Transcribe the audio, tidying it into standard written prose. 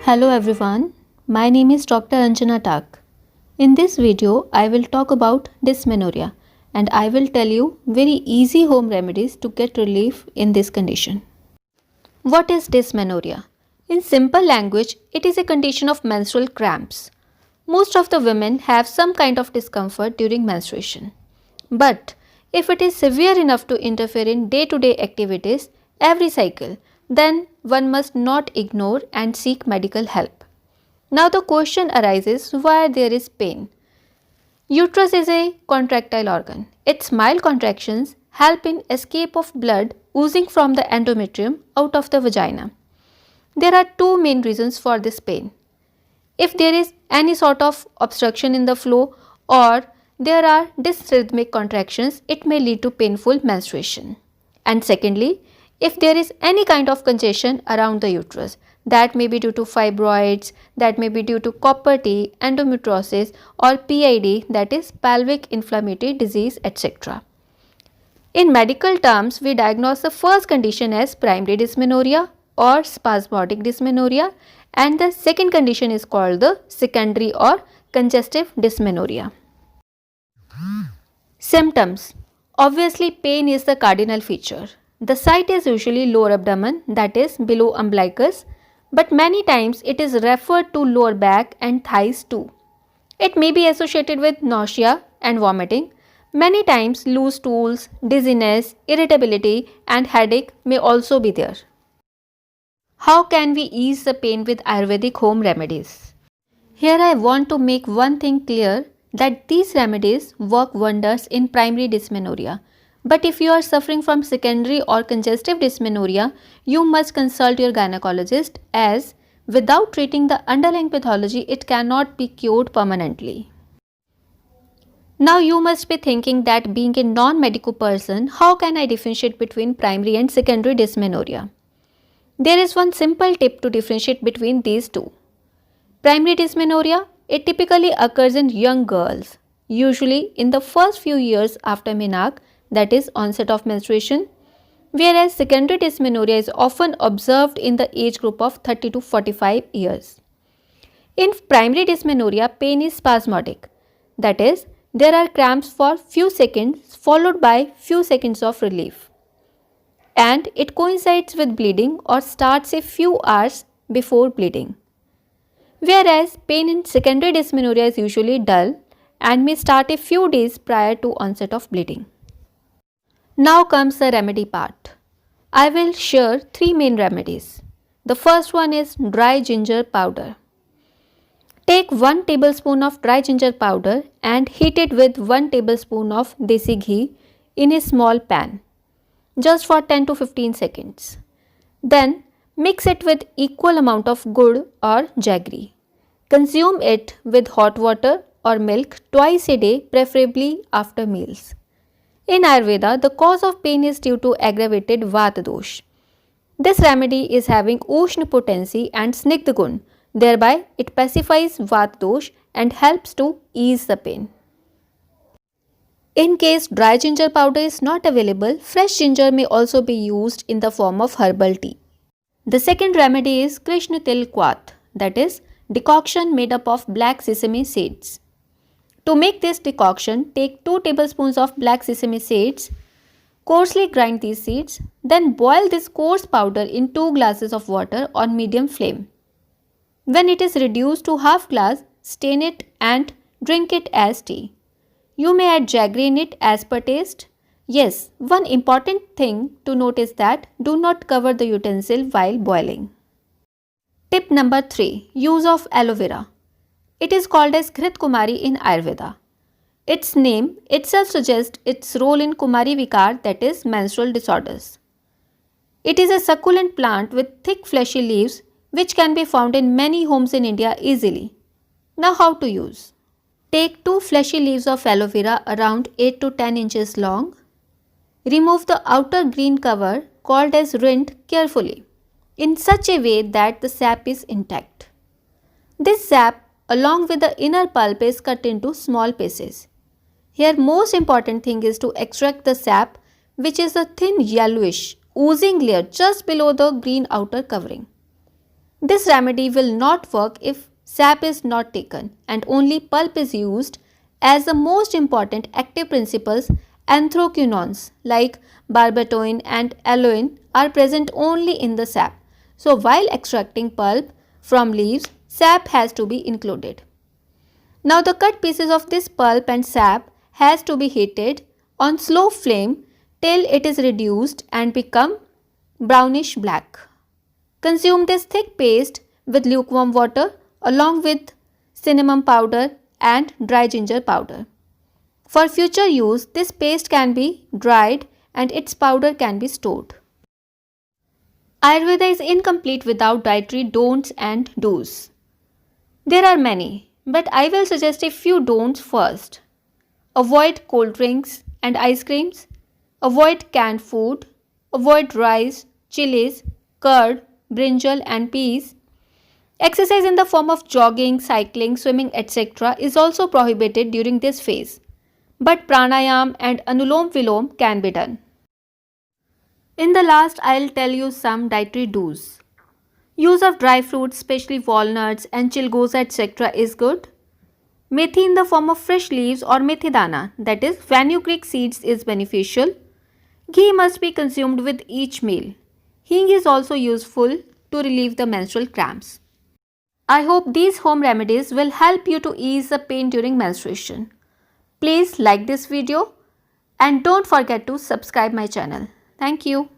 Hello everyone, my name is Dr. Anjana Tak. In this video, I will talk about dysmenorrhea and I will tell you very easy home remedies to get relief in this condition. What is dysmenorrhea? In simple language, it is a condition of menstrual cramps. Most of the women have some kind of discomfort during menstruation. But if it is severe enough to interfere in day-to-day activities every cycle, then one must not ignore and seek medical help. Now the question arises why there is pain. Uterus is a contractile organ. Its mild contractions help in escape of blood oozing from the endometrium out of the vagina. There are two main reasons for this pain. If there is any sort of obstruction in the flow or there are dysrhythmic contractions, it may lead to painful menstruation. And secondly, if there is any kind of congestion around the uterus, that may be due to fibroids, that may be due to copper T, endometriosis or PID, that is pelvic inflammatory disease, etc. In medical terms, we diagnose the first condition as primary dysmenorrhea or spasmodic dysmenorrhea, and the second condition is called the secondary or congestive dysmenorrhea. Symptoms. Obviously, pain is the cardinal feature. The site is usually lower abdomen, that is below umbilicus, but many times it is referred to lower back and thighs too. It may be associated with nausea and vomiting. Many times loose stools, dizziness, irritability and headache may also be there. How can we ease the pain with Ayurvedic home remedies? Here I want to make one thing clear, that these remedies work wonders in primary dysmenorrhea. But if you are suffering from secondary or congestive dysmenorrhea, you must consult your gynecologist, as without treating the underlying pathology, it cannot be cured permanently. Now you must be thinking that being a non-medical person, how can I differentiate between primary and secondary dysmenorrhea? There is one simple tip to differentiate between these two. Primary dysmenorrhea, it typically occurs in young girls, usually in the first few years after menarche, that is onset of menstruation, whereas secondary dysmenorrhea is often observed in the age group of 30 to 45 years. In primary dysmenorrhea, pain is spasmodic, that is, there are cramps for few seconds followed by few seconds of relief, and it coincides with bleeding or starts a few hours before bleeding. Whereas pain in secondary dysmenorrhea is usually dull and may start a few days prior to onset of bleeding. Now comes the remedy part. I will share three main remedies. The first one is dry ginger powder. Take 1 tablespoon of dry ginger powder and heat it with 1 tablespoon of desi ghee in a small pan, just for 10 to 15 seconds. Then mix it with equal amount of gur or jaggery. Consume it with hot water or milk twice a day, preferably after meals. In Ayurveda, the cause of pain is due to aggravated Vata dosh. This remedy is having Ushna potency and Snigdha gun, thereby it pacifies Vata dosh and helps to ease the pain. In case dry ginger powder is not available, fresh ginger may also be used in the form of herbal tea. The second remedy is Krishna Til Kwat, that is, decoction made up of black sesame seeds. To make this decoction, take 2 tablespoons of black sesame seeds, coarsely grind these seeds, then boil this coarse powder in 2 glasses of water on medium flame. When it is reduced to half glass, strain it and drink it as tea. You may add jaggery in it as per taste. Yes, one important thing to note is that do not cover the utensil while boiling. Tip number 3. Use of aloe vera. It is called as Ghrit Kumari in Ayurveda. Its name itself suggests its role in Kumari Vikar, that is menstrual disorders. It is a succulent plant with thick fleshy leaves which can be found in many homes in India easily. Now how to use? Take 2 fleshy leaves of aloe vera around 8 to 10 inches long. Remove the outer green cover called as rind carefully in such a way that the sap is intact. This sap along with the inner pulp is cut into small pieces. Here most important thing is to extract the sap, which is a thin yellowish oozing layer just below the green outer covering. This remedy will not work if sap is not taken and only pulp is used, as the most important active principles anthraquinones like barbiturates and aloin are present only in the sap. So while extracting pulp from leaves, sap has to be included. Now the cut pieces of this pulp and sap has to be heated on slow flame till it is reduced and become brownish black. Consume this thick paste with lukewarm water along with cinnamon powder and dry ginger powder. For future use, this paste can be dried and its powder can be stored. Ayurveda is incomplete without dietary don'ts and do's. There are many, but I will suggest a few don'ts first. Avoid cold drinks and ice creams. Avoid canned food. Avoid rice, chilies, curd, brinjal and peas. Exercise in the form of jogging, cycling, swimming, etc. is also prohibited during this phase. But pranayam and anulom vilom can be done. In the last, I'll tell you some dietary do's. Use of dry fruits, especially walnuts and chilgoza etc. is good. Methi in the form of fresh leaves or methi dana, that is fenugreek seeds, is beneficial. Ghee must be consumed with each meal. Hing is also useful to relieve the menstrual cramps. I hope these home remedies will help you to ease the pain during menstruation. Please like this video and don't forget to subscribe my channel. Thank you.